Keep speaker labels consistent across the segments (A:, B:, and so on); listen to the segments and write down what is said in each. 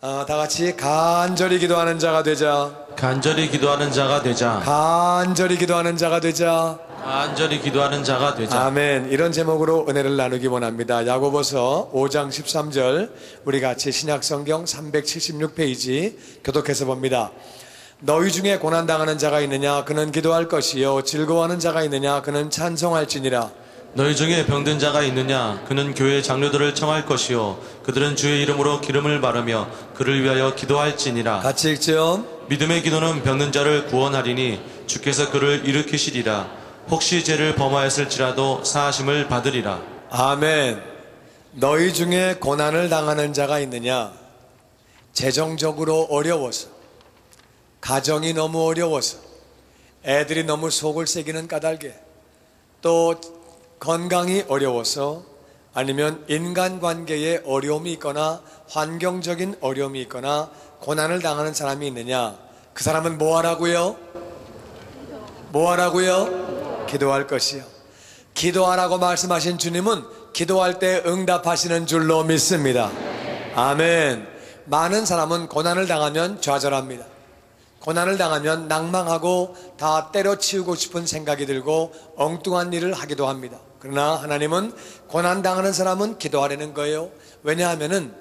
A: 다 같이 간절히 기도하는 자가 되자.
B: 간절히 기도하는 자가 되자.
A: 간절히 기도하는 자가 되자.
B: 간절히 기도하는 자가 되자.
A: 아멘. 이런 제목으로 은혜를 나누기 원합니다. 야고보서 5장 13절, 우리 같이 신약성경 376페이지 교독해서 봅니다. 너희 중에 고난당하는 자가 있느냐? 그는 기도할 것이요. 즐거워하는 자가 있느냐? 그는 찬송할지니라.
B: 너희 중에 병든 자가 있느냐? 그는 교회 장로들을 청할 것이요. 그들은 주의 이름으로 기름을 바르며 그를 위하여 기도할지니라.
A: 같이 읽죠.
B: 믿음의 기도는 병든 자를 구원하리니 주께서 그를 일으키시리라. 혹시 죄를 범하였을지라도 사하심을 받으리라.
A: 아멘. 너희 중에 고난을 당하는 자가 있느냐? 재정적으로 어려워서, 가정이 너무 어려워서, 애들이 너무 속을 새기는 까닭에, 또 건강이 어려워서, 아니면 인간관계에 어려움이 있거나 환경적인 어려움이 있거나 고난을 당하는 사람이 있느냐? 그 사람은 뭐 하라고요? 뭐 하라고요? 기도할 것이요. 기도하라고 말씀하신 주님은 기도할 때 응답하시는 줄로 믿습니다. 아멘. 많은 사람은 고난을 당하면 좌절합니다. 고난을 당하면 낭망하고 다 때려치우고 싶은 생각이 들고 엉뚱한 일을 하기도 합니다. 그러나 하나님은 고난당하는 사람은 기도하라는 거예요. 왜냐하면은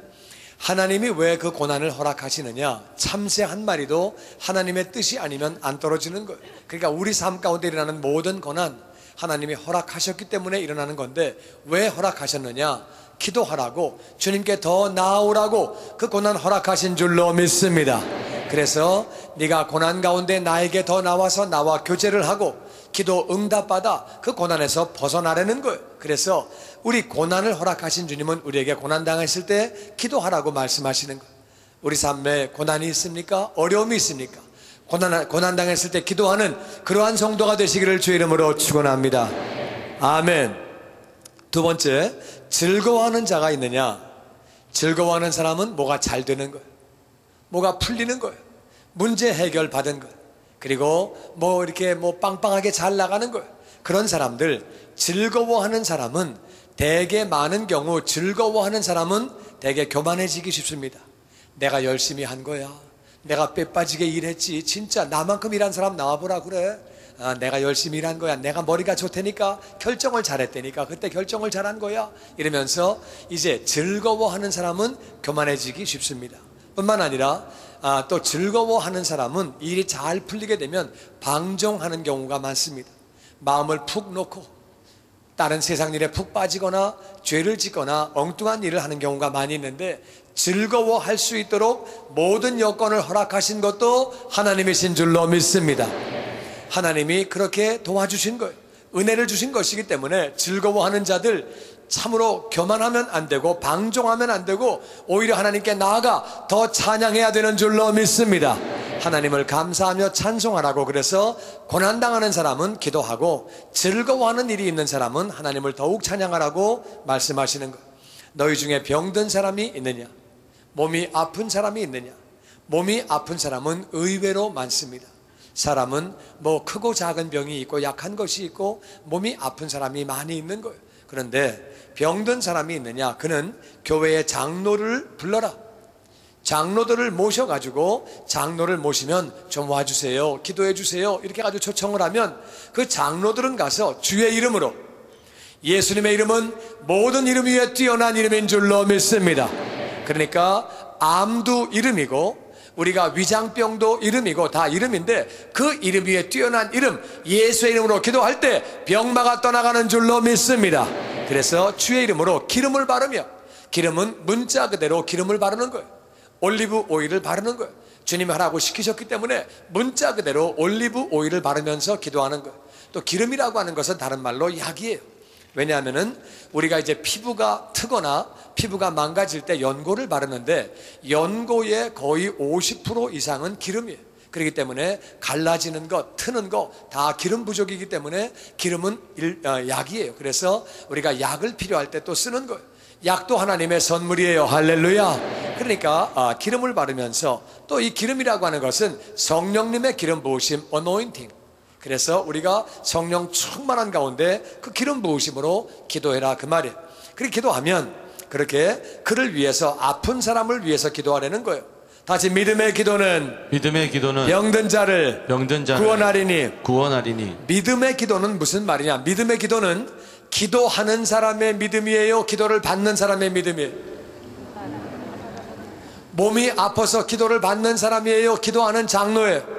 A: 하나님이 왜 그 고난을 허락하시느냐? 참새 한 마리도 하나님의 뜻이 아니면 안 떨어지는 거예요. 그러니까 우리 삶 가운데 일어나는 모든 고난 하나님이 허락하셨기 때문에 일어나는 건데, 왜 허락하셨느냐? 기도하라고, 주님께 더 나아오라고 그 고난 허락하신 줄로 믿습니다. 그래서 네가 고난 가운데 나에게 더 나와서 나와 교제를 하고 기도 응답받아 그 고난에서 벗어나려는 거예요. 그래서 우리 고난을 허락하신 주님은 우리에게 고난 당했을 때 기도하라고 말씀하시는 거예요. 우리 삶에 고난이 있습니까? 어려움이 있습니까? 고난 당했을 때 기도하는 그러한 성도가 되시기를 주의 이름으로 축원합니다. 아멘. 두 번째, 즐거워하는 자가 있느냐? 즐거워하는 사람은 뭐가 잘 되는 거예요. 뭐가 풀리는 거예요. 문제 해결 받은 거예요. 그리고 이렇게 빵빵하게 잘 나가는 거예요. 그런 사람들, 즐거워하는 사람은 대개 많은 경우 즐거워하는 사람은 대개 교만해지기 쉽습니다. 내가 열심히 한 거야. 내가 빼빠지게 일했지. 진짜 나만큼 일한 사람 나와보라 그래. 내가 열심히 일한 거야. 내가 머리가 좋다니까, 결정을 잘했다니까, 그때 결정을 잘한 거야. 이러면서 이제 즐거워하는 사람은 교만해지기 쉽습니다. 뿐만 아니라 또 즐거워하는 사람은 일이 잘 풀리게 되면 방종하는 경우가 많습니다. 마음을 푹 놓고 다른 세상 일에 푹 빠지거나 죄를 짓거나 엉뚱한 일을 하는 경우가 많이 있는데, 즐거워할 수 있도록 모든 여건을 허락하신 것도 하나님이신 줄로 믿습니다. 하나님이 그렇게 도와주신 거예요. 은혜를 주신 것이기 때문에 즐거워하는 자들 참으로 교만하면 안 되고 방종하면 안 되고 오히려 하나님께 나아가 더 찬양해야 되는 줄로 믿습니다. 하나님을 감사하며 찬송하라고. 그래서 고난당하는 사람은 기도하고 즐거워하는 일이 있는 사람은 하나님을 더욱 찬양하라고 말씀하시는 것. 너희 중에 병든 사람이 있느냐? 몸이 아픈 사람이 있느냐? 몸이 아픈 사람은 의외로 많습니다. 사람은 크고 작은 병이 있고 약한 것이 있고 몸이 아픈 사람이 많이 있는 거예요. 그런데 병든 사람이 있느냐? 그는 교회의 장로를 불러라. 장로들을 모셔가지고, 장로를 모시면 좀 와주세요, 기도해 주세요, 이렇게 가지고 초청을 하면 그 장로들은 가서 주의 이름으로, 예수님의 이름은 모든 이름 위에 뛰어난 이름인 줄로 믿습니다. 그러니까 암도 이름이고 우리가 위장병도 이름이고 다 이름인데, 그 이름 위에 뛰어난 이름 예수의 이름으로 기도할 때 병마가 떠나가는 줄로 믿습니다. 그래서 주의 이름으로 기름을 바르며, 기름은 문자 그대로 기름을 바르는 거예요. 올리브 오일을 바르는 거예요. 주님이 하라고 시키셨기 때문에 문자 그대로 올리브 오일을 바르면서 기도하는 거예요. 또 기름이라고 하는 것은 다른 말로 약이에요. 왜냐하면은 우리가 이제 피부가 트거나 피부가 망가질 때 연고를 바르는데, 연고의 거의 50% 이상은 기름이에요. 그렇기 때문에 갈라지는 것, 트는 것 다 기름 부족이기 때문에 기름은 약이에요. 그래서 우리가 약을 필요할 때 또 쓰는 거예요. 약도 하나님의 선물이에요. 할렐루야. 그러니까 기름을 바르면서, 또 이 기름이라고 하는 것은 성령님의 기름 부으심, anointing. 그래서 우리가 성령 충만한 가운데 그 기름 부으심으로 기도해라 그 말이에요. 그렇게 기도하면 그렇게 그를 위해서, 아픈 사람을 위해서 기도하려는 거예요. 다시, 믿음의 기도는 병든 자를 구원하리니. 믿음의 기도는 무슨 말이냐? 믿음의 기도는 기도하는 사람의 믿음이에요? 기도를 받는 사람의 믿음이에요? 몸이 아파서 기도를 받는 사람이에요? 기도하는 장로예요?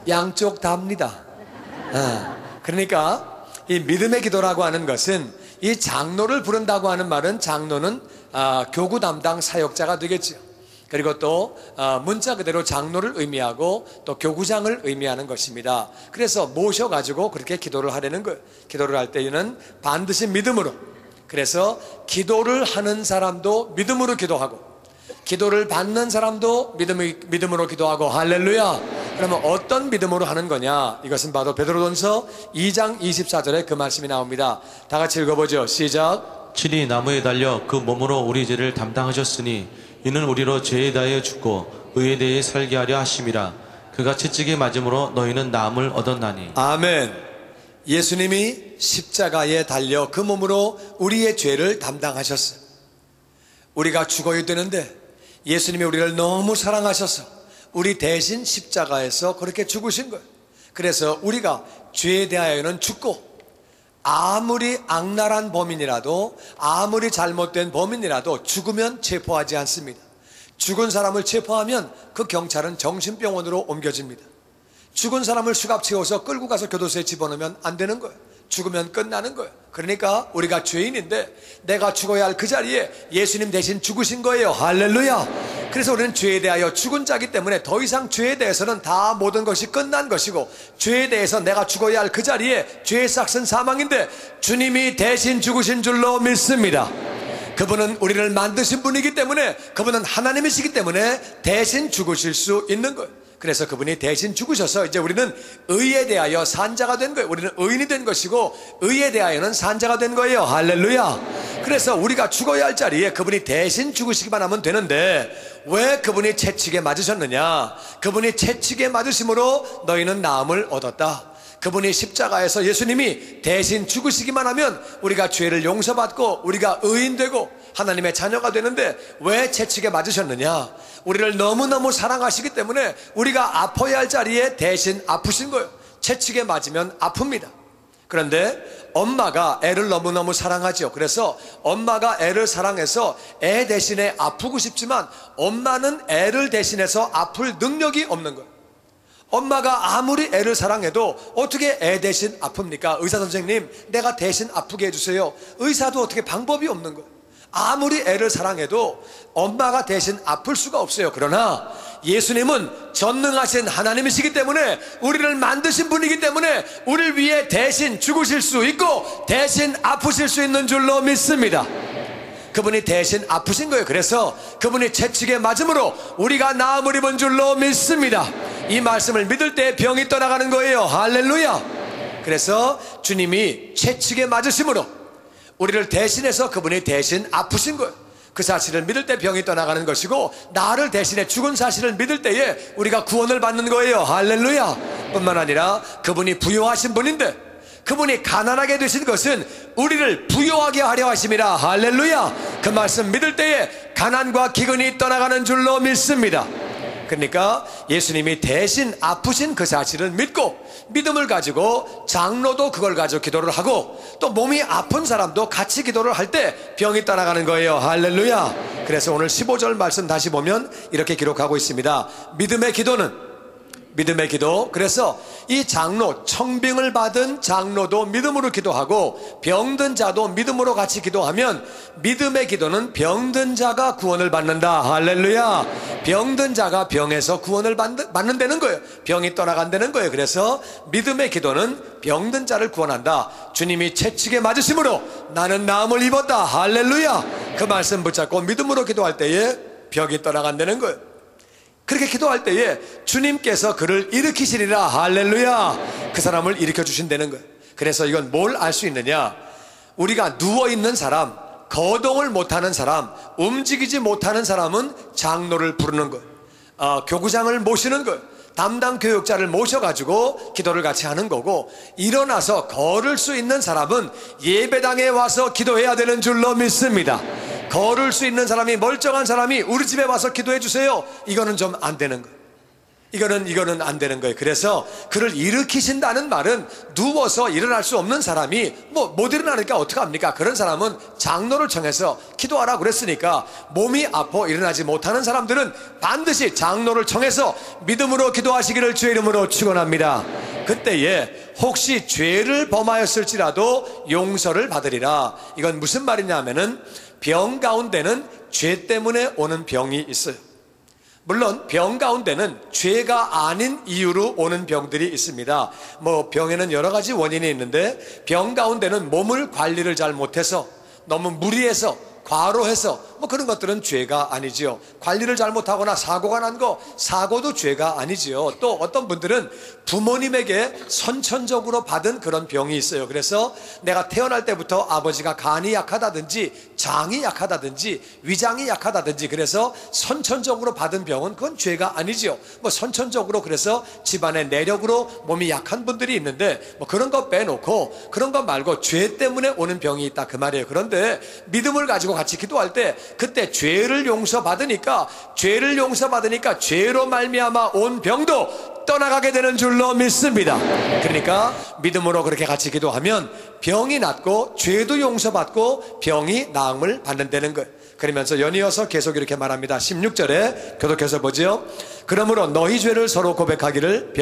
A: 양쪽 다입니다. 그러니까 이 믿음의 기도라고 하는 것은, 이 장로를 부른다고 하는 말은, 장로는 교구 담당 사역자가 되겠죠. 그리고 또 문자 그대로 장로를 의미하고 또 교구장을 의미하는 것입니다. 그래서 모셔가지고 그렇게 기도를 하려는 거예요. 기도를 할 때에는 반드시 믿음으로. 그래서 기도를 하는 사람도 믿음으로 기도하고, 기도를 받는 사람도 믿음으로 기도하고. 할렐루야. 그러면 어떤 믿음으로 하는 거냐? 이것은 바로 베드로전서 2장 24절에 그 말씀이 나옵니다. 다 같이 읽어보죠. 시작.
B: 친히 나무에 달려 그 몸으로 우리 죄를 담당하셨으니 이는 우리로 죄에 대하여 죽고 의에 대해 살게 하려 하심이라. 그가 채찍에 맞음으로 너희는 나음을 얻었나니.
A: 아멘. 예수님이 십자가에 달려 그 몸으로 우리의 죄를 담당하셨어요. 우리가 죽어야 되는데 예수님이 우리를 너무 사랑하셔서 우리 대신 십자가에서 그렇게 죽으신 거예요. 그래서 우리가 죄에 대하여는 죽고, 아무리 악랄한 범인이라도, 아무리 잘못된 범인이라도 죽으면 체포하지 않습니다. 죽은 사람을 체포하면 그 경찰은 정신병원으로 옮겨집니다. 죽은 사람을 수갑 채워서 끌고 가서 교도소에 집어넣으면 안 되는 거예요. 죽으면 끝나는 거예요. 그러니까 우리가 죄인인데 내가 죽어야 할 그 자리에 예수님 대신 죽으신 거예요. 할렐루야. 그래서 우리는 죄에 대하여 죽은 자기 때문에 더 이상 죄에 대해서는 다 모든 것이 끝난 것이고, 죄에 대해서 내가 죽어야 할 그 자리에 죄의 삭은 사망인데 주님이 대신 죽으신 줄로 믿습니다. 그분은 우리를 만드신 분이기 때문에, 그분은 하나님이시기 때문에 대신 죽으실 수 있는 거예요. 그래서 그분이 대신 죽으셔서 이제 우리는 의에 대하여 산자가 된 거예요. 우리는 의인이 된 것이고 의에 대하여는 산자가 된 거예요. 할렐루야. 그래서 우리가 죽어야 할 자리에 그분이 대신 죽으시기만 하면 되는데, 왜 그분이 채찍에 맞으셨느냐? 그분이 채찍에 맞으심으로 너희는 나음을 얻었다. 그분이 십자가에서 예수님이 대신 죽으시기만 하면 우리가 죄를 용서받고 우리가 의인되고 하나님의 자녀가 되는데, 왜 채찍에 맞으셨느냐? 우리를 너무너무 사랑하시기 때문에 우리가 아파야 할 자리에 대신 아프신 거예요. 채찍에 맞으면 아픕니다. 그런데 엄마가 애를 너무너무 사랑하죠. 그래서 엄마가 애를 사랑해서 애 대신에 아프고 싶지만 엄마는 애를 대신해서 아플 능력이 없는 거예요. 엄마가 아무리 애를 사랑해도 어떻게 애 대신 아픕니까? 의사 선생님, 내가 대신 아프게 해주세요. 의사도 어떻게 방법이 없는 거예요. 아무리 애를 사랑해도 엄마가 대신 아플 수가 없어요. 그러나 예수님은 전능하신 하나님이시기 때문에, 우리를 만드신 분이기 때문에 우리를 위해 대신 죽으실 수 있고 대신 아프실 수 있는 줄로 믿습니다. 그분이 대신 아프신 거예요. 그래서 그분이 채찍에 맞음으로 우리가 나음을 입은 줄로 믿습니다. 이 말씀을 믿을 때 병이 떠나가는 거예요. 할렐루야. 그래서 주님이 채찍에 맞으심으로 우리를 대신해서 그분이 대신 아프신 거예요. 그 사실을 믿을 때 병이 떠나가는 것이고, 나를 대신해 죽은 사실을 믿을 때에 우리가 구원을 받는 거예요. 할렐루야. 뿐만 아니라 그분이 부요하신 분인데, 그분이 가난하게 되신 것은 우리를 부요하게 하려 하심이라. 할렐루야. 그 말씀 믿을 때에 가난과 기근이 떠나가는 줄로 믿습니다. 그러니까 예수님이 대신 아프신 그 사실을 믿고, 믿음을 가지고 장로도 그걸 가지고 기도를 하고, 또 몸이 아픈 사람도 같이 기도를 할 때 병이 떠나가는 거예요. 할렐루야. 그래서 오늘 15절 말씀 다시 보면 이렇게 기록하고 있습니다. 믿음의 기도. 그래서 이 장로, 청빙을 받은 장로도 믿음으로 기도하고 병든 자도 믿음으로 같이 기도하면, 믿음의 기도는 병든 자가 구원을 받는다. 할렐루야. 병든 자가 병에서 구원을 받는다는 거예요. 병이 떠나간다는 거예요. 그래서 믿음의 기도는 병든 자를 구원한다. 주님이 채찍에 맞으심으로 나는 나음을 입었다. 할렐루야. 그 말씀 붙잡고 믿음으로 기도할 때에 병이 떠나간다는 거예요. 그렇게 기도할 때에 주님께서 그를 일으키시리라. 할렐루야. 그 사람을 일으켜 주신다는 거예요. 그래서 이건 뭘 알 수 있느냐? 우리가 누워있는 사람, 거동을 못하는 사람, 움직이지 못하는 사람은 장로를 부르는 거예요. 교구장을 모시는 거예요. 담당 교육자를 모셔가지고 기도를 같이 하는 거고, 일어나서 걸을 수 있는 사람은 예배당에 와서 기도해야 되는 줄로 믿습니다. 걸을 수 있는 사람이, 멀쩡한 사람이 우리 집에 와서 기도해 주세요, 이거는 좀 안 되는 거예요. 이거는 안 되는 거예요. 그래서 그를 일으키신다는 말은 누워서 일어날 수 없는 사람이 못 일어나니까 어떡합니까? 그런 사람은 장로를 청해서 기도하라 그랬으니까, 몸이 아파 일어나지 못하는 사람들은 반드시 장로를 청해서 믿음으로 기도하시기를 주의 이름으로 축원합니다. 그때에 혹시 죄를 범하였을지라도 용서를 받으리라. 이건 무슨 말이냐 하면은, 병 가운데는 죄 때문에 오는 병이 있어요. 물론 병 가운데는 죄가 아닌 이유로 오는 병들이 있습니다. 병에는 여러 가지 원인이 있는데, 병 가운데는 몸을 관리를 잘 못해서, 너무 무리해서, 과로해서 그런 것들은 죄가 아니지요. 관리를 잘못하거나 사고가 난 거, 사고도 죄가 아니지요. 또 어떤 분들은 부모님에게 선천적으로 받은 그런 병이 있어요. 그래서 내가 태어날 때부터 아버지가 간이 약하다든지 장이 약하다든지 위장이 약하다든지, 그래서 선천적으로 받은 병은 그건 죄가 아니지요. 선천적으로, 그래서 집안의 내력으로 몸이 약한 분들이 있는데, 그런 거 빼놓고, 그런 거 말고 죄 때문에 오는 병이 있다, 그 말이에요. 그런데 믿음을 가지고 같이 기도할 때, 그때 죄를 용서받으니까 죄로 말미암아 온 병도 떠나가게 되는 줄로 믿습니다. 그러니까 믿음으로 그렇게 같이 기도하면 병이 낫고 죄도 용서받고 병이 나음을 받는다는 거예요. 그러면서 연이어서 계속 이렇게 말합니다. 16절에 교독해서 보죠. 그러므로 너희 죄를 서로 고백하며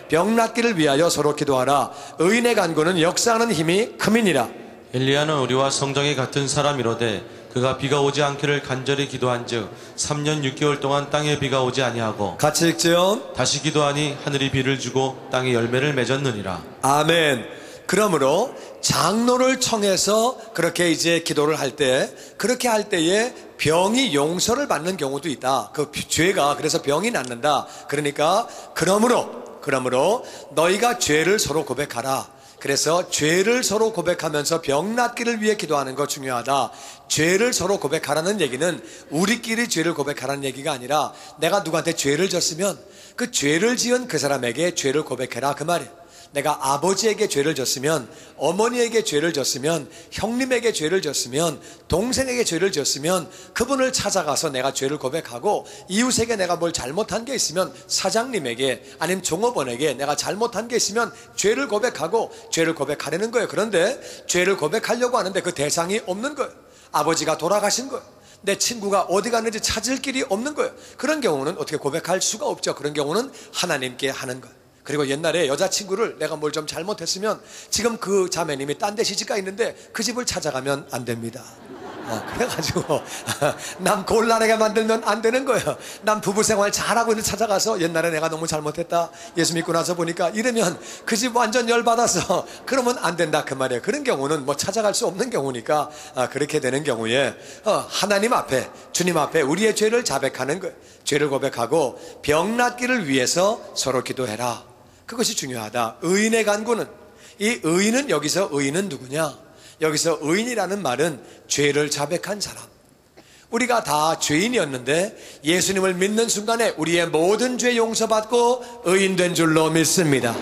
A: 병 낫기를 위하여 서로 기도하라. 의인의 간구는 역사하는 힘이 큼이니라.
B: 엘리야는 우리와 성정이 같은 사람이로되 그가 비가 오지 않기를 간절히 기도한즉 3년 6개월 동안 땅에 비가 오지 아니하고,
A: 같이 읽죠.
B: 다시 기도하니 하늘이 비를 주고 땅에 열매를 맺었느니라.
A: 아멘. 그러므로 장로를 청해서 그렇게 이제 기도를 할 때, 그렇게 할 때에 병이 용서를 받는 경우도 있다. 그 죄가, 그래서 병이 낫는다. 그러니까 그러므로 너희가 죄를 서로 고백하라. 그래서 죄를 서로 고백하면서 병 낫기를 위해 기도하는 거 중요하다. 죄를 서로 고백하라는 얘기는 우리끼리 죄를 고백하라는 얘기가 아니라, 내가 누구한테 죄를 졌으면 그 죄를 지은 그 사람에게 죄를 고백해라, 그 말이에요. 내가 아버지에게 죄를 졌으면, 어머니에게 죄를 졌으면, 형님에게 죄를 졌으면, 동생에게 죄를 졌으면 그분을 찾아가서 내가 죄를 고백하고, 이웃에게 내가 뭘 잘못한 게 있으면 사장님에게 아니면 종업원에게 내가 잘못한 게 있으면 죄를 고백하고, 죄를 고백하려는 거예요. 그런데 죄를 고백하려고 하는데 그 대상이 없는 거예요. 아버지가 돌아가신 거예요. 내 친구가 어디 갔는지 찾을 길이 없는 거예요. 그런 경우는 어떻게 고백할 수가 없죠. 그런 경우는 하나님께 하는 거예요. 그리고 옛날에 여자친구를 내가 뭘 좀 잘못했으면, 지금 그 자매님이 딴 데 시집가 있는데 그 집을 찾아가면 안 됩니다. 그래가지고 남 곤란하게 만들면 안 되는 거예요. 남 부부생활 잘하고 있는 찾아가서 옛날에 내가 너무 잘못했다, 예수 믿고 나서 보니까 이러면 그 집 완전 열받아서 그러면 안 된다, 그 말이에요. 그런 경우는 찾아갈 수 없는 경우니까, 그렇게 되는 경우에 하나님 앞에, 주님 앞에 우리의 죄를 자백하는 거예요. 죄를 고백하고 병 낫기를 위해서 서로 기도해라. 그것이 중요하다. 의인의 간구는, 이 의인은, 여기서 의인은 누구냐? 여기서 의인이라는 말은 죄를 자백한 사람. 우리가 다 죄인이었는데 예수님을 믿는 순간에 우리의 모든 죄 용서받고 의인된 줄로 믿습니다.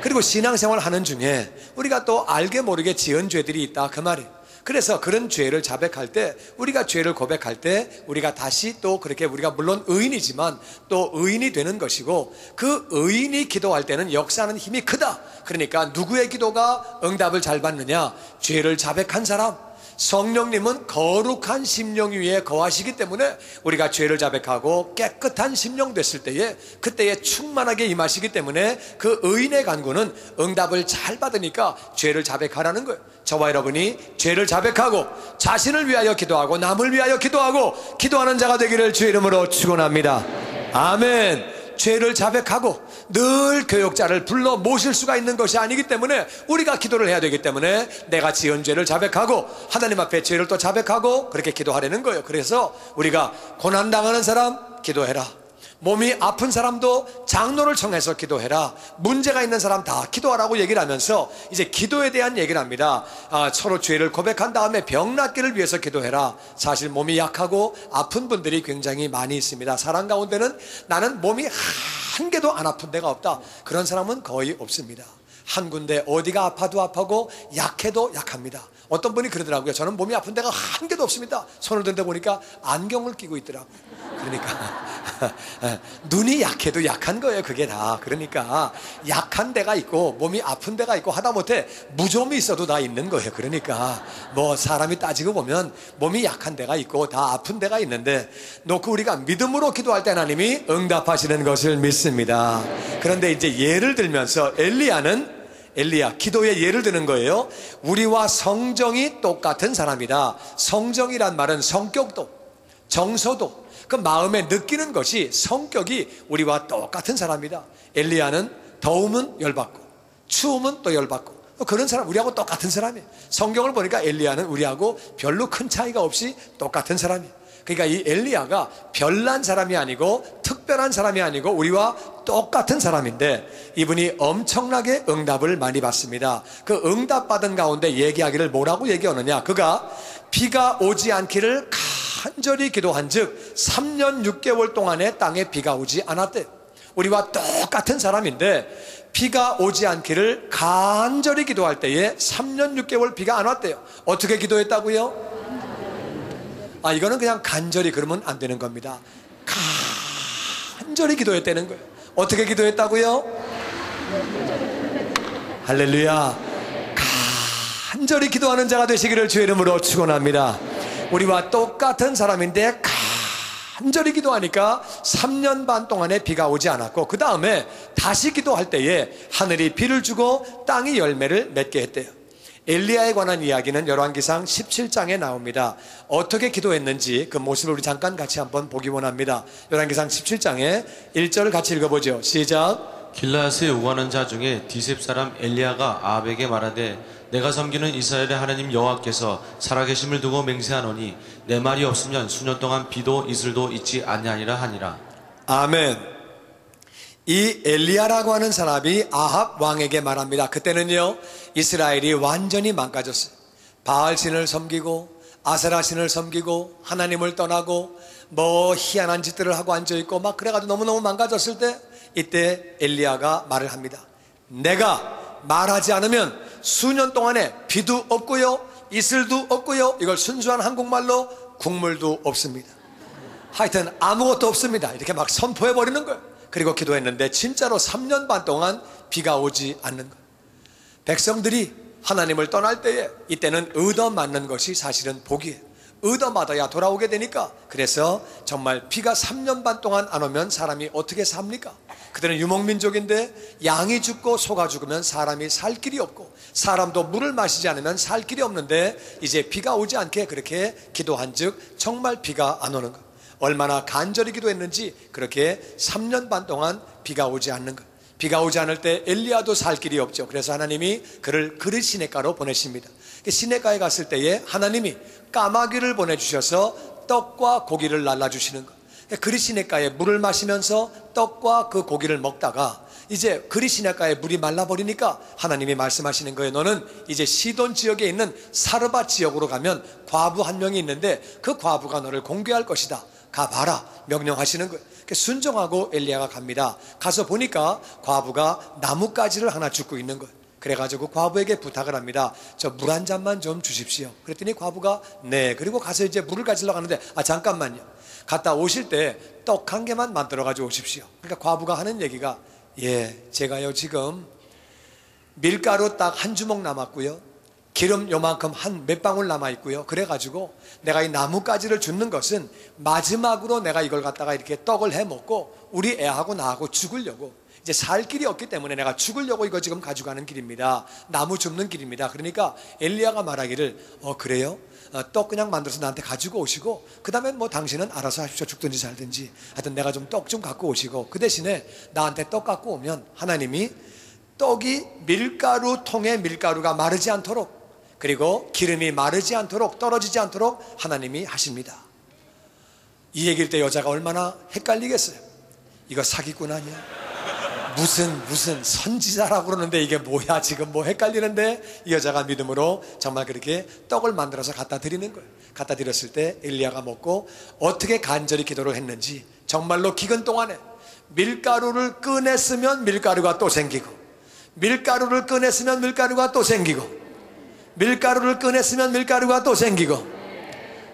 A: 그리고 신앙생활 하는 중에 우리가 또 알게 모르게 지은 죄들이 있다, 그 말이에요. 그래서 그런 죄를 자백할 때, 우리가 죄를 고백할 때, 우리가 다시 또 그렇게, 우리가 물론 의인이지만 또 의인이 되는 것이고, 그 의인이 기도할 때는 역사하는 힘이 크다. 그러니까 누구의 기도가 응답을 잘 받느냐? 죄를 자백한 사람. 성령님은 거룩한 심령 위에 거하시기 때문에 우리가 죄를 자백하고 깨끗한 심령 됐을 때에, 그때에 충만하게 임하시기 때문에 그 의인의 간구는 응답을 잘 받으니까 죄를 자백하라는 거예요. 저와 여러분이 죄를 자백하고 자신을 위하여 기도하고 남을 위하여 기도하고 기도하는 자가 되기를 주의 이름으로 축원합니다. 아멘. 죄를 자백하고 늘 교육자를 불러 모실 수가 있는 것이 아니기 때문에 우리가 기도를 해야 되기 때문에 내가 지은 죄를 자백하고 하나님 앞에 죄를 또 자백하고 그렇게 기도하려는 거예요. 그래서 우리가 고난당하는 사람 기도해라, 몸이 아픈 사람도 장로를 청해서 기도해라. 문제가 있는 사람 다 기도하라고 얘기를 하면서 이제 기도에 대한 얘기를 합니다. 서로 죄를 고백한 다음에 병 낫기를 위해서 기도해라. 사실 몸이 약하고 아픈 분들이 굉장히 많이 있습니다. 사람 가운데는 나는 몸이 한 개도 안 아픈 데가 없다, 그런 사람은 거의 없습니다. 한 군데 어디가 아파도 아파고 약해도 약합니다. 어떤 분이 그러더라고요. 저는 몸이 아픈 데가 한 개도 없습니다. 손을 든데 보니까 안경을 끼고 있더라고요. 그러니까 눈이 약해도 약한 거예요, 그게 다. 그러니까 약한 데가 있고 몸이 아픈 데가 있고 하다못해 무좀이 있어도 다 있는 거예요. 그러니까 뭐 사람이 따지고 보면 몸이 약한 데가 있고 다 아픈 데가 있는데, 놓고 우리가 믿음으로 기도할 때 하나님이 응답하시는 것을 믿습니다. 그런데 이제 예를 들면서 엘리야 기도에 예를 드는 거예요. 우리와 성정이 똑같은 사람이다. 성정이란 말은 성격도 정서도 그 마음에 느끼는 것이 성격이 우리와 똑같은 사람이다. 엘리야는 더우면 열받고 추우면 또 열받고 그런 사람, 우리하고 똑같은 사람이에요. 성경을 보니까 엘리야는 우리하고 별로 큰 차이가 없이 똑같은 사람이에요. 그러니까 이 엘리야가 별난 사람이 아니고 특별한 사람이 아니고 우리와 똑같은 사람인데, 이분이 엄청나게 응답을 많이 받습니다. 그 응답 받은 가운데 얘기하기를 뭐라고 얘기하느냐, 그가 비가 오지 않기를 간절히 기도한 즉 3년 6개월 동안에 땅에 비가 오지 않았대요. 우리와 똑같은 사람인데 비가 오지 않기를 간절히 기도할 때에 3년 6개월 비가 안 왔대요. 어떻게 기도했다고요? 이거는 그냥 간절히 그러면 안 되는 겁니다. 간절히 기도했다는 거예요. 어떻게 기도했다고요? 할렐루야. 간절히 기도하는 자가 되시기를 주의 이름으로 축원합니다. 우리와 똑같은 사람인데 간절히 기도하니까 3년 반 동안에 비가 오지 않았고, 그 다음에 다시 기도할 때에 하늘이 비를 주고 땅이 열매를 맺게 했대요. 엘리야에 관한 이야기는 열왕기상 17장에 나옵니다. 어떻게 기도했는지 그 모습을 우리 잠깐 같이 한번 보기 원합니다. 열왕기상 17장에 1절 같이 읽어보죠. 시작.
B: 길라앗에 우하는 자 중에 디셉 사람 엘리야가 아합에게 말하되 내가 섬기는 이스라엘의 하나님 여호와께서 살아계심을 두고 맹세하노니 내 말이 없으면 수년 동안 비도 이슬도 있지 아니하니라 하니라.
A: 아멘. 이 엘리야라고 하는 사람이 아합 왕에게 말합니다. 그때는요 이스라엘이 완전히 망가졌어요. 바알신을 섬기고 아세라신을 섬기고 하나님을 떠나고 뭐 희한한 짓들을 하고 앉아있고 막 그래가지고 너무너무 망가졌을 때, 이때 엘리야가 말을 합니다. 내가 말하지 않으면 수년 동안에 비도 없고요 이슬도 없고요, 이걸 순수한 한국말로 국물도 없습니다. 하여튼 아무것도 없습니다. 이렇게 막 선포해버리는 거예요. 그리고 기도했는데 진짜로 3년 반 동안 비가 오지 않는 거예요. 백성들이 하나님을 떠날 때에 이때는 얻어맞는 것이 사실은 복이에요. 얻어맞아야 돌아오게 되니까. 그래서 정말 비가 3년 반 동안 안 오면 사람이 어떻게 삽니까? 그들은 유목민족인데 양이 죽고 소가 죽으면 사람이 살 길이 없고 사람도 물을 마시지 않으면 살 길이 없는데, 이제 비가 오지 않게 그렇게 기도한 즉 정말 비가 안 오는 것. 얼마나 간절히 기도했는지 그렇게 3년 반 동안 비가 오지 않는 것. 비가 오지 않을 때 엘리야도 살 길이 없죠. 그래서 하나님이 그를 그릿 시냇가로 보내십니다. 시냇가에 갔을 때에 하나님이 까마귀를 보내주셔서 떡과 고기를 날라주시는 것. 그릿 시냇가에 물을 마시면서 떡과 그 고기를 먹다가 이제 그릿 시냇가에 물이 말라버리니까 하나님이 말씀하시는 거예요. 너는 이제 시돈 지역에 있는 사르밧 지역으로 가면 과부 한 명이 있는데 그 과부가 너를 공개할 것이다. 가봐라 명령하시는 거예요. 순종하고 엘리야가 갑니다. 가서 보니까 과부가 나뭇가지를 하나 줍고 있는 거예요. 그래가지고 과부에게 부탁을 합니다. 저 물 한 잔만 좀 주십시오. 그랬더니 과부가 네. 그리고 가서 이제 물을 가지러 가는데 잠깐만요. 갔다 오실 때 떡 한 개만 만들어 가지고 오십시오. 그러니까 과부가 하는 얘기가 제가요 지금 밀가루 딱 한 주먹 남았고요, 기름 요만큼 한 몇 방울 남아있고요, 그래가지고 내가 이 나뭇가지를 줍는 것은 마지막으로 내가 이걸 갖다가 이렇게 떡을 해 먹고 우리 애하고 나하고 죽으려고, 이제 살 길이 없기 때문에 내가 죽으려고 이거 지금 가져가는 길입니다. 나무 줍는 길입니다. 그러니까 엘리야가 말하기를 그래요? 떡 그냥 만들어서 나한테 가지고 오시고 그 다음에 뭐 당신은 알아서 하십시오. 죽든지 살든지. 하여튼 내가 좀 떡 좀 갖고 오시고 그 대신에 나한테 떡 갖고 오면 하나님이 떡이 밀가루 통에 밀가루가 마르지 않도록, 그리고 기름이 마르지 않도록, 떨어지지 않도록 하나님이 하십니다. 이 얘기일 때 여자가 얼마나 헷갈리겠어요. 이거 사기꾼 아니야? 무슨 선지자라고 그러는데 이게 뭐야? 지금 뭐 헷갈리는데, 이 여자가 믿음으로 정말 그렇게 떡을 만들어서 갖다 드리는 거예요. 갖다 드렸을 때 엘리야가 먹고 어떻게 간절히 기도를 했는지, 정말로 기근 동안에 밀가루를 꺼냈으면 밀가루가 또 생기고, 밀가루를 꺼냈으면 밀가루가 또 생기고, 밀가루를 꺼냈으면 밀가루가 또 생기고,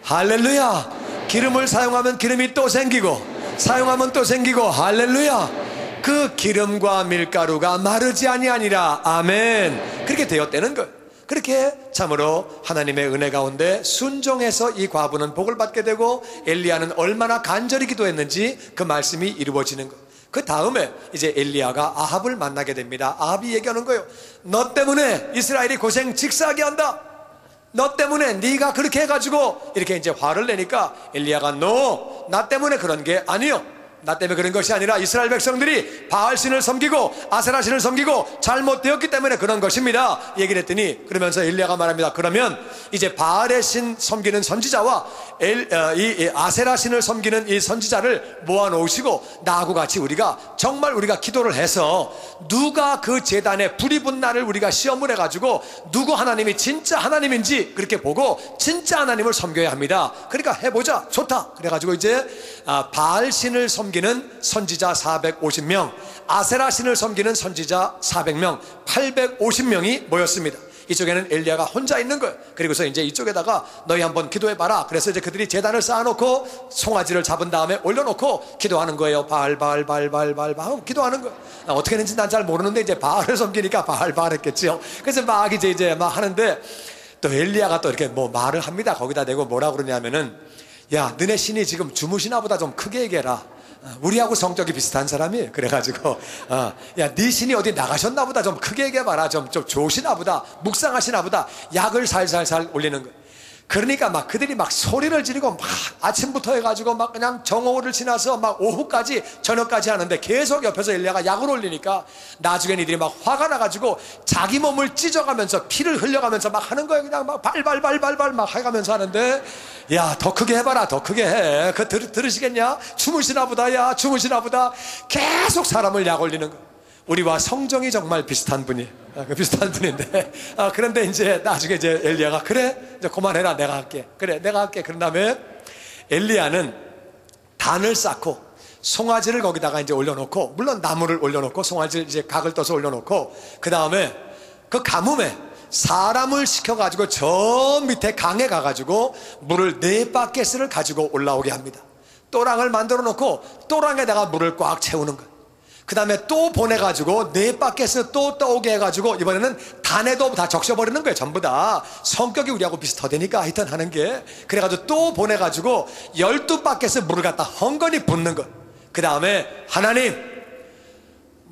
A: 할렐루야. 기름을 사용하면 기름이 또 생기고, 사용하면 또 생기고, 할렐루야. 그 기름과 밀가루가 마르지 아니하니라. 아멘. 그렇게 되었다는 것. 그렇게 참으로 하나님의 은혜 가운데 순종해서 이 과부는 복을 받게 되고, 엘리야는 얼마나 간절히 기도했는지 그 말씀이 이루어지는 것. 그 다음에 이제 엘리야가 아합을 만나게 됩니다. 아합이 얘기하는 거예요. 너 때문에 이스라엘이 고생 직사하게 한다. 너 때문에 네가 그렇게 해가지고, 이렇게 이제 화를 내니까 엘리야가 나 때문에 그런 게 아니요, 나 때문에 그런 것이 아니라 이스라엘 백성들이 바알신을 섬기고 아세라신을 섬기고 잘못되었기 때문에 그런 것입니다, 얘기를 했더니, 그러면서 엘리야가 말합니다. 그러면 이제 바알의 신 섬기는 선지자와 이 아세라신을 섬기는 이 선지자를 모아놓으시고 나하고 같이 정말 우리가 기도를 해서 누가 그 제단에 불이 분 날을 우리가 시험을 해가지고 누구 하나님이 진짜 하나님인지 그렇게 보고 진짜 하나님을 섬겨야 합니다. 그러니까 해보자. 좋다. 그래가지고 이제 바알신을 섬기는 선지자 450명, 아세라신을 섬기는 선지자 400명, 850명이 모였습니다. 이쪽에는 엘리야가 혼자 있는 거예요. 그리고서 이제 이쪽에다가 너희 한번 기도해봐라. 그래서 이제 그들이 제단을 쌓아놓고 송아지를 잡은 다음에 올려놓고 기도하는 거예요. 바알 하고 기도하는 거예요. 어떻게 했는지 난 잘 모르는데 이제 바알을 섬기니까 바알 했겠지요. 그래서 막 이제 막 하는데, 또 엘리야가 또 이렇게 뭐 말을 합니다. 거기다 대고 뭐라 그러냐면은, 야, 너네 신이 지금 주무시나 보다 좀 크게 얘기해라. 우리하고 성격이 비슷한 사람이에요. 그래가지고 야, 네 신이 어디 나가셨나 보다 좀 크게 얘기해봐라. 좀 좋으시나 보다, 묵상하시나 보다. 약을 살살살 올리는 거예요. 그러니까 막 그들이 막 소리를 지르고 막 아침부터 해가지고 막 그냥 정오를 지나서 막 오후까지, 저녁까지 하는데 계속 옆에서 엘리야가 약을 올리니까 나중에 이들이 막 화가 나가지고 자기 몸을 찢어가면서 피를 흘려가면서 막 하는 거예요. 그냥 막 발발 막 해가면서 하는데, 야, 더 크게 해봐라. 더 크게 해. 들으시겠냐? 주무시나 보다. 야, 주무시나 보다. 계속 사람을 약 올리는 거예요. 우리와 성정이 정말 비슷한 분이에요. 비슷한 분인데, 그런데 이제 나중에 이제 엘리야가 그래, 이제 그만해라. 내가 할게. 그래, 내가 할게. 그런 다음에 엘리야는 단을 쌓고 송아지를 거기다가 이제 올려놓고, 물론 나무를 올려놓고 송아지를 이제 각을 떠서 올려놓고, 그 다음에 그 가뭄에 사람을 시켜가지고 저 밑에 강에 가가지고 물을 4바켓을 가지고 올라오게 합니다. 또랑을 만들어 놓고 또랑에다가 물을 꽉 채우는 거예요. 그 다음에 또 보내가지고 4바켓을 또 떠오게 해가지고 이번에는 단에도 다 적셔버리는 거예요. 전부 다 성격이 우리하고 비슷하다니까 하여튼 하는 게. 그래가지고 또 보내가지고 12바켓을 물을 갖다 헝건히 붓는 거예요. 그 다음에 하나님,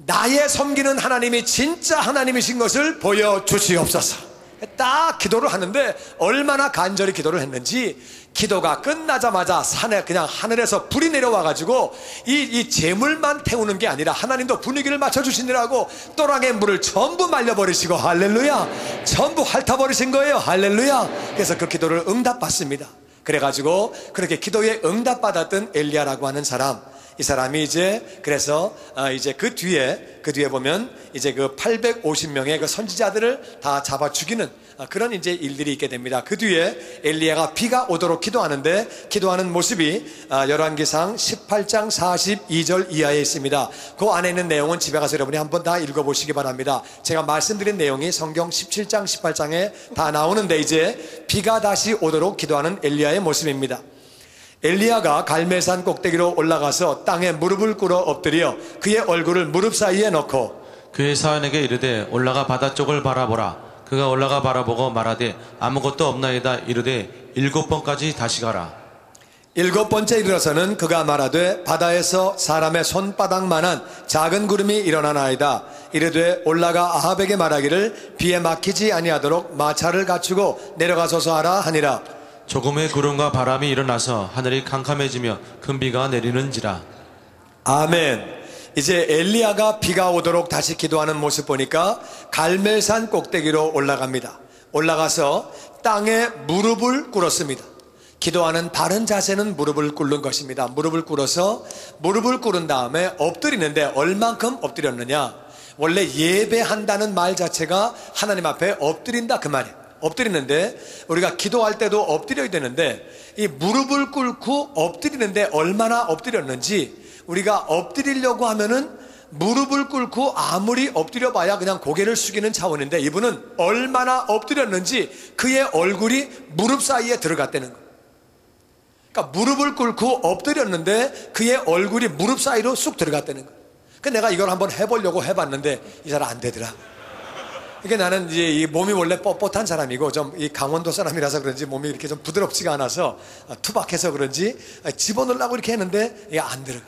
A: 나의 섬기는 하나님이 진짜 하나님이신 것을 보여주시옵소서. 딱 기도를 하는데 얼마나 간절히 기도를 했는지, 기도가 끝나자마자 산에 그냥 하늘에서 불이 내려와가지고 이 재물만 태우는 게 아니라 하나님도 분위기를 맞춰주시느라고 또랑의 물을 전부 말려버리시고, 할렐루야, 전부 핥아버리신 거예요. 할렐루야. 그래서 그 기도를 응답받습니다. 그래가지고 그렇게 기도에 응답받았던 엘리야라고 하는 사람, 이 사람이 이제 그래서 이제 그 뒤에 보면 이제 그 850명의 그 선지자들을 다 잡아 죽이는 그런 이제 일들이 있게 됩니다. 그 뒤에 엘리야가 비가 오도록 기도하는데, 기도하는 모습이 열왕기상 18장 42절 이하에 있습니다. 그 안에 있는 내용은 집에 가서 여러분이 한번 다 읽어보시기 바랍니다. 제가 말씀드린 내용이 성경 17장 18장에 다 나오는데, 이제 비가 다시 오도록 기도하는 엘리야의 모습입니다. 엘리야가 갈멜산 꼭대기로 올라가서 땅에 무릎을 꿇어 엎드려 그의 얼굴을 무릎 사이에 넣고
B: 그의 사환에게 이르되 올라가 바다 쪽을 바라보라. 그가 올라가 바라보고 말하되 아무것도 없나이다. 이르되 7번까지 다시 가라.
A: 7번째 이르러서는 그가 말하되 바다에서 사람의 손바닥만한 작은 구름이 일어나나이다. 이르되 올라가 아합에게 말하기를 비에 막히지 아니하도록 마차를 갖추고 내려가소서 하라 하니라.
B: 조금의 구름과 바람이 일어나서 하늘이 캄캄해지며 큰 비가 내리는지라.
A: 아멘. 이제 엘리야가 비가 오도록 다시 기도하는 모습 보니까 갈멜산 꼭대기로 올라갑니다. 올라가서 땅에 무릎을 꿇었습니다. 기도하는 바른 자세는 무릎을 꿇는 것입니다. 무릎을 꿇어서 무릎을 꿇은 다음에 엎드리는데 얼만큼 엎드렸느냐? 원래 예배한다는 말 자체가 하나님 앞에 엎드린다 그 말이에요. 엎드리는데 우리가 기도할 때도 엎드려야 되는데 이 무릎을 꿇고 엎드리는데 얼마나 엎드렸는지, 우리가 엎드리려고 하면은 무릎을 꿇고 아무리 엎드려 봐야 그냥 고개를 숙이는 차원인데, 이분은 얼마나 엎드렸는지 그의 얼굴이 무릎 사이에 들어갔다는 거예요. 그러니까 무릎을 꿇고 엎드렸는데 그의 얼굴이 무릎 사이로 쑥 들어갔다는 거예요. 그래서 내가 이걸 한번 해보려고 해봤는데 이 사람 안 되더라. 그러니까 나는 이제 이 몸이 원래 뻣뻣한 사람이고 좀 이 강원도 사람이라서 그런지 몸이 이렇게 좀 부드럽지가 않아서 투박해서 그런지 집어넣으려고 이렇게 했는데 이게 안 들어가.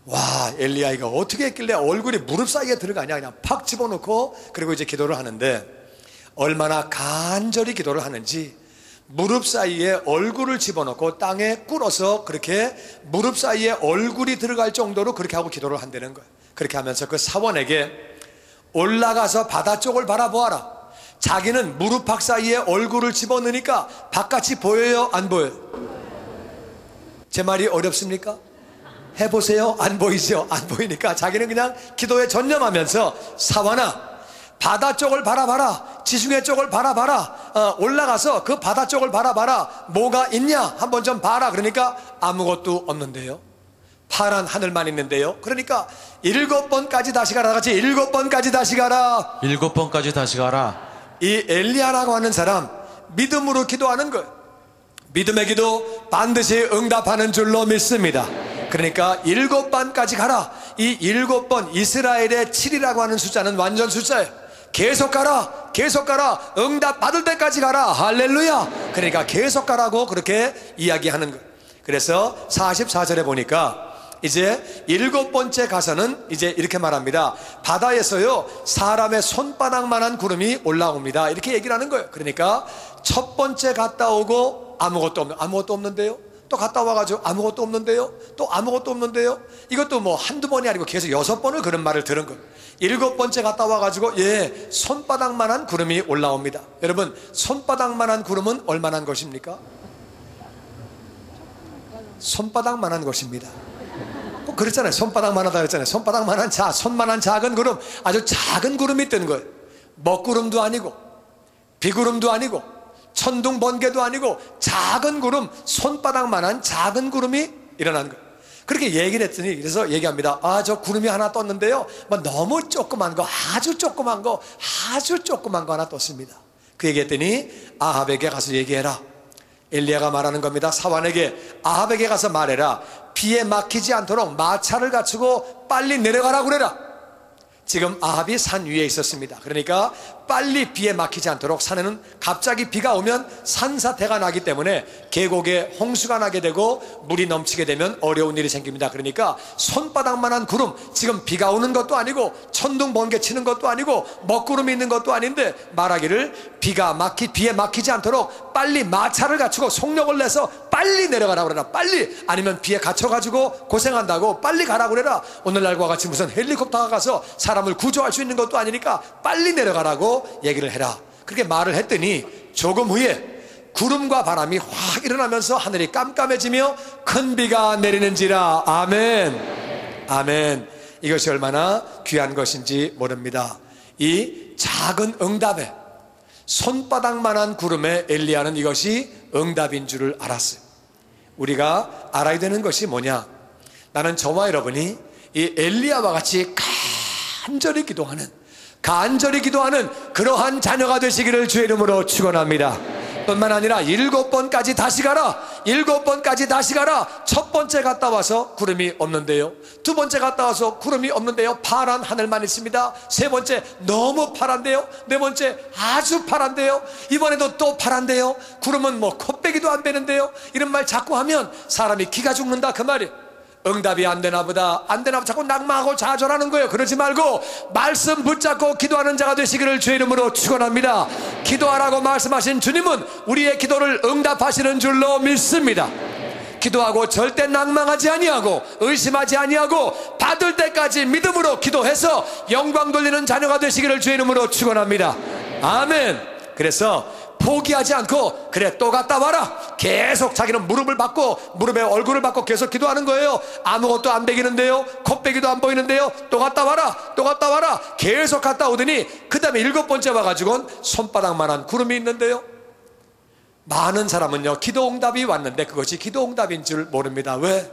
A: 와, 엘리야 이거 어떻게 했길래 얼굴이 무릎 사이에 들어가냐. 그냥 팍 집어넣고 그리고 이제 기도를 하는데 얼마나 간절히 기도를 하는지, 무릎 사이에 얼굴을 집어넣고 땅에 꿇어서 그렇게 무릎 사이에 얼굴이 들어갈 정도로 그렇게 하고 기도를 한다는 거예요. 그렇게 하면서 그 사원에게 올라가서 바다 쪽을 바라보아라. 자기는 무릎팍 사이에 얼굴을 집어넣으니까 바깥이 보여요? 안 보여요? 제 말이 어렵습니까? 해보세요. 안 보이죠? 안 보이니까 자기는 그냥 기도에 전념하면서 사원아, 바다 쪽을 바라봐라. 지중해 쪽을 바라봐라. 올라가서 그 바다 쪽을 바라봐라. 뭐가 있냐? 한번 좀 봐라. 그러니까 아무것도 없는데요. 파란 하늘만 있는데요. 그러니까 7번까지 다시 가라. 같이 7번까지 다시 가라.
B: 7번까지 다시 가라.
A: 이 엘리야라고 하는 사람 믿음으로 기도하는 거예요. 믿음의 기도 반드시 응답하는 줄로 믿습니다. 그러니까 7번까지 가라. 이 7번, 이스라엘의 7이라고 하는 숫자는 완전 숫자예요. 계속 가라, 계속 가라, 응답 받을 때까지 가라. 할렐루야. 그러니까 계속 가라고 그렇게 이야기하는 거예요. 그래서 44절에 보니까 이제 7번째 가서는 이제 이렇게 말합니다. 바다에서요 사람의 손바닥만한 구름이 올라옵니다. 이렇게 얘기를 하는 거예요. 그러니까 첫 번째 갔다 오고 아무것도 없는데요. 또 갔다 와가지고 아무것도 없는데요. 또 아무것도 없는데요. 이것도 뭐 한두 번이 아니고 계속 6번을 그런 말을 들은 거예요. 7번째 갔다 와가지고 손바닥만한 구름이 올라옵니다. 여러분, 손바닥만한 구름은 얼마나 것입니까? 손바닥만한 것입니다. 꼭 그랬잖아요. 손바닥만하다 그랬잖아요. 손바닥만한 손만한 작은 구름, 아주 작은 구름이 뜨는 거예요. 먹구름도 아니고 비구름도 아니고 천둥 번개도 아니고 작은 구름, 손바닥만한 작은 구름이 일어난 거예요. 그렇게 얘기를 했더니 그래서 얘기합니다. 저 구름이 하나 떴는데요, 뭐 너무 조그만 거, 아주 조그만 거 하나 떴습니다. 그 얘기했더니 아합에게 가서 얘기해라. 엘리야가 말하는 겁니다. 사환에게 아합에게 가서 말해라. 비에 막히지 않도록 마차를 갖추고 빨리 내려가라 그래라. 지금 아합이 산 위에 있었습니다. 그러니까 빨리 비에 막히지 않도록, 산에는 갑자기 비가 오면 산사태가 나기 때문에 계곡에 홍수가 나게 되고 물이 넘치게 되면 어려운 일이 생깁니다. 그러니까 손바닥만한 구름, 지금 비가 오는 것도 아니고 천둥 번개 치는 것도 아니고 먹구름이 있는 것도 아닌데 말하기를 비에 막히지 않도록 빨리 마차를 갖추고 속력을 내서 빨리 내려가라 그래라. 빨리, 아니면 비에 갇혀가지고 고생한다고 빨리 가라 그래라. 오늘날과 같이 무슨 헬리콥터가 가서 사람을 구조할 수 있는 것도 아니니까 빨리 내려가라고 얘기를 해라. 그렇게 말을 했더니 조금 후에 구름과 바람이 확 일어나면서 하늘이 깜깜해지며 큰 비가 내리는지라. 아멘, 아멘. 이것이 얼마나 귀한 것인지 모릅니다. 이 작은 응답에, 손바닥만한 구름에 엘리야는 이것이 응답인 줄을 알았어요. 우리가 알아야 되는 것이 뭐냐? 나는 저와 여러분이 이 엘리야와 같이 간절히 기도하는 그러한 자녀가 되시기를 주의 이름으로 축원합니다. 뿐만 아니라 7번까지 다시 가라. 7번까지 다시 가라. 첫 번째 갔다 와서 구름이 없는데요. 두 번째 갔다 와서 구름이 없는데요. 파란 하늘만 있습니다. 세 번째 너무 파란데요. 네 번째 아주 파란데요. 이번에도 또 파란데요. 구름은 뭐 코빼기도 안 되는데요. 이런 말 자꾸 하면 사람이 기가 죽는다 그 말이에요. 응답이 안 되나 보다 자꾸 낙마하고 좌절하는 거예요. 그러지 말고 말씀 붙잡고 기도하는 자가 되시기를 주의 이름으로 축원합니다. 기도하라고 말씀하신 주님은 우리의 기도를 응답하시는 줄로 믿습니다. 기도하고 절대 낙망하지 아니하고 의심하지 아니하고 받을 때까지 믿음으로 기도해서 영광 돌리는 자녀가 되시기를 주의 이름으로 축원합니다. 아멘. 그래서 포기하지 않고 그래 또 갔다 와라. 계속 자기는 무릎을 받고 무릎에 얼굴을 받고 계속 기도하는 거예요. 아무것도 안 베기는데요, 콧배기도 안 보이는데요. 또 갔다 와라, 또 갔다 와라. 계속 갔다 오더니 그 다음에 7번째 와가지고는 손바닥만한 구름이 있는데요. 많은 사람은요, 기도 응답이 왔는데 그것이 기도 응답인 줄 모릅니다. 왜?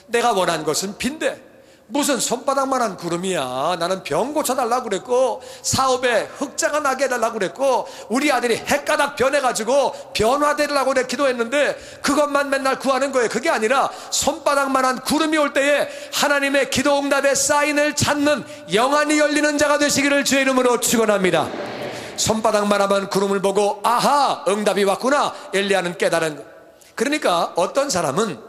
A: 내가 원한 것은 빈대 무슨 손바닥만한 구름이야. 나는 병 고쳐달라고 그랬고 사업에 흑자가 나게 해달라고 그랬고 우리 아들이 헷가닥 변해가지고 변화되려고 그래 기도했는데 그것만 맨날 구하는 거예요. 그게 아니라 손바닥만한 구름이 올 때에 하나님의 기도 응답의 사인을 찾는 영안이 열리는 자가 되시기를 주의 이름으로 축원합니다. 손바닥만한 구름을 보고 아하, 응답이 왔구나. 엘리야는 깨달은 거. 그러니까 어떤 사람은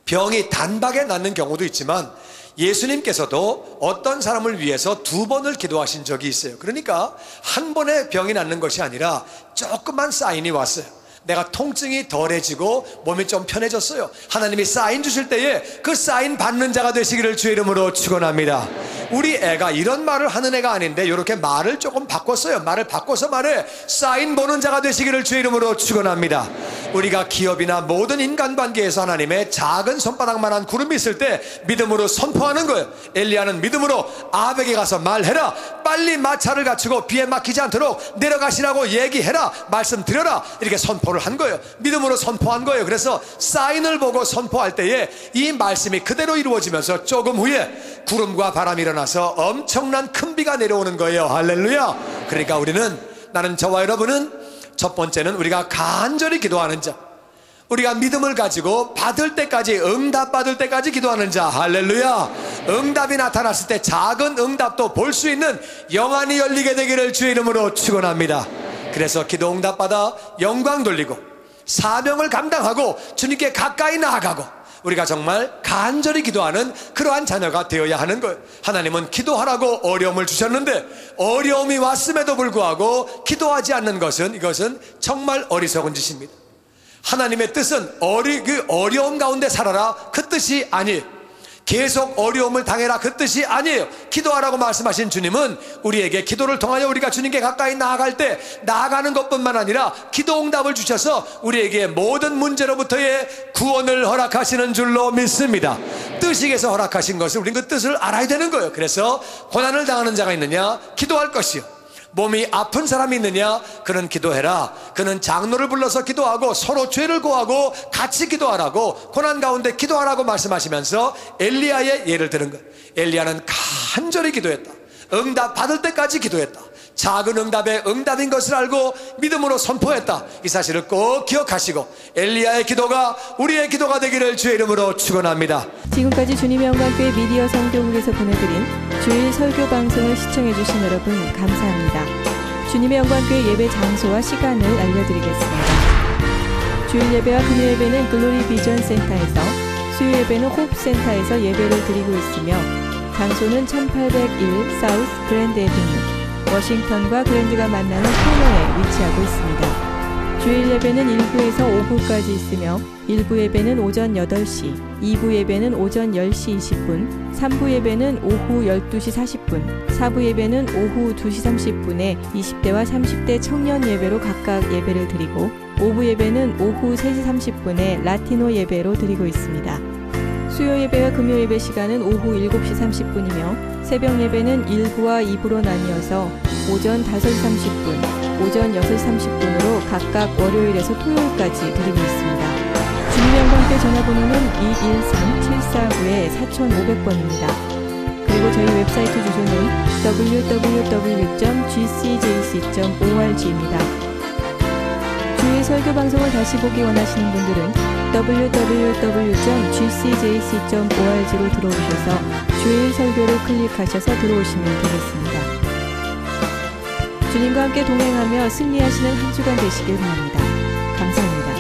A: 병이 단박에 낫는 경우도 있지만 예수님께서도 어떤 사람을 위해서 2번을 기도하신 적이 있어요. 그러니까 한 번에 병이 낫는 것이 아니라 조그만 사인이 왔어요. 내가 통증이 덜해지고 몸이 좀 편해졌어요. 하나님이 사인 주실 때에 그 사인 받는 자가 되시기를 주의 이름으로 축원합니다. 우리 애가 이런 말을 하는 애가 아닌데 이렇게 말을 조금 바꿨어요. 말을 바꿔서 말해 사인 보는 자가 되시기를 주의 이름으로 축원합니다. 우리가 기업이나 모든 인간관계에서 하나님의 작은 손바닥만한 구름이 있을 때 믿음으로 선포하는 거예요. 엘리야는 믿음으로 아합에게 가서 말해라. 빨리 마차를 갖추고 비에 막히지 않도록 내려가시라고 얘기해라. 말씀드려라. 이렇게 선포를 한 거예요. 믿음으로 선포한 거예요. 그래서 사인을 보고 선포할 때에 이 말씀이 그대로 이루어지면서 조금 후에 구름과 바람이 일어나서 엄청난 큰 비가 내려오는 거예요. 할렐루야. 그러니까 나는 저와 여러분은 첫 번째는 우리가 간절히 기도하는 자, 우리가 믿음을 가지고 받을 때까지, 응답 받을 때까지 기도하는 자. 할렐루야. 응답이 나타났을 때 작은 응답도 볼 수 있는 영안이 열리게 되기를 주의 이름으로 축원합니다. 그래서 기도 응답 받아 영광 돌리고 사명을 감당하고 주님께 가까이 나아가고 우리가 정말 간절히 기도하는 그러한 자녀가 되어야 하는 거예요. 하나님은 기도하라고 어려움을 주셨는데 어려움이 왔음에도 불구하고 기도하지 않는 것은, 이것은 정말 어리석은 짓입니다. 하나님의 뜻은 그 어려움 가운데 살아라, 그 뜻이 아니에요. 계속 어려움을 당해라, 그 뜻이 아니에요. 기도하라고 말씀하신 주님은 우리에게 기도를 통하여 우리가 주님께 가까이 나아갈 때 나아가는 것뿐만 아니라 기도 응답을 주셔서 우리에게 모든 문제로부터의 구원을 허락하시는 줄로 믿습니다. 뜻이께서 허락하신 것을 우리는 그 뜻을 알아야 되는 거예요. 그래서 고난을 당하는 자가 있느냐? 기도할 것이요. 몸이 아픈 사람이 있느냐? 그는 기도해라. 그는 장로를 불러서 기도하고 서로 죄를 고하고 같이 기도하라고, 고난 가운데 기도하라고 말씀하시면서 엘리야의 예를 드는 거예요. 엘리야는 간절히 기도했다. 응답 받을 때까지 기도했다. 작은 응답의 응답인 것을 알고 믿음으로 선포했다. 이 사실을 꼭 기억하시고 엘리야의 기도가 우리의 기도가 되기를 주의 이름으로 축원합니다.
C: 지금까지 주님의 영광교회 미디어 성교국에서 보내드린 주일 설교 방송을 시청해 주신 여러분 감사합니다. 주님의 영광교회 예배 장소와 시간을 알려드리겠습니다. 주일 예배와 금요 예배는 글로리 비전 센터에서, 수요 예배는 호프센터에서 예배를 드리고 있으며 장소는 1801 사우스 그랜드 애비뉴 워싱턴과 그랜드가 만나는 코너에 위치하고 있습니다. 주일 예배는 1부에서 5부까지 있으며 1부 예배는 오전 8시, 2부 예배는 오전 10시 20분, 3부 예배는 오후 12시 40분, 4부 예배는 오후 2시 30분에 20대와 30대 청년 예배로 각각 예배를 드리고 5부 예배는 오후 3시 30분에 라티노 예배로 드리고 있습니다. 수요 예배와 금요 예배 시간은 오후 7시 30분이며 새벽 예배는 1부와 2부로 나뉘어서 오전 5시 30분, 오전 6시 30분으로 각각 월요일에서 토요일까지 드리고 있습니다. 주님의 영광교회 전화번호는 213-749-4500번입니다. 그리고 저희 웹사이트 주소는 www.gcjc.org입니다. 주일 설교 방송을 다시 보기 원하시는 분들은 www.gcjc.org로 들어오셔서 주일 설교를 클릭하셔서 들어오시면 되겠습니다. 주님과 함께 동행하며 승리하시는 한 주간 되시길 바랍니다. 감사합니다.